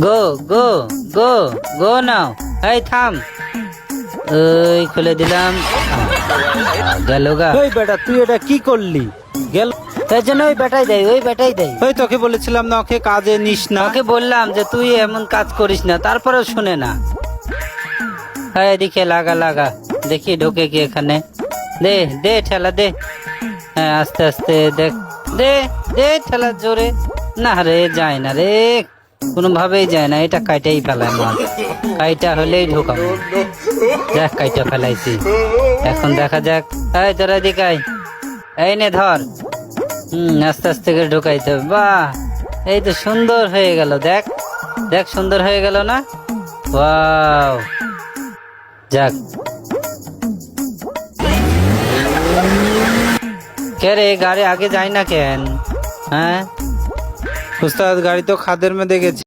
গো গো গো গো নাও, এই থাম। ওই খুলে দিলাম, গেল গা। ওই বেটা তুই এটা কি করলি? গেল। তার জন্য ওই বেটাই দেয়, ওই বেটাই দেয়। ওই তোকে বলেছিলাম না ওকে কাজে নিস না। ওকে বললাম যে তুই এমন কাজ করিস না, তারপরেও শুনে না। হ্যাঁ এদিকে লাগা লাগা, দেখি ঢোকে কি এখানে। দে দে ঠেলা দে, হ্যাঁ আস্তে আস্তে দেখ, দে দে ঠেলা জোরে। না রে যায় না রে, কোনোভাবেই যায় না। এটা কাইটাই ফেলায় মাছ, কাইটা হলেই ঢোকাবো। দেখ কাইটা ফেলাইছি, এখন দেখা যাক। এই তোরা এদিকে আয়, এই নে ধর। আস্তে আস্তে করে ঢোকাইতে হবে। বাহ, এই তো সুন্দর হয়ে গেল। দেখ দেখ সুন্দর হয়ে গেল না? ওয়াও, যাক। কে রে, গাড়ি আগে যায় না কেন? হ্যাঁ উস্তাদ গাড়ি তো খাদের মধ্যে গেছে।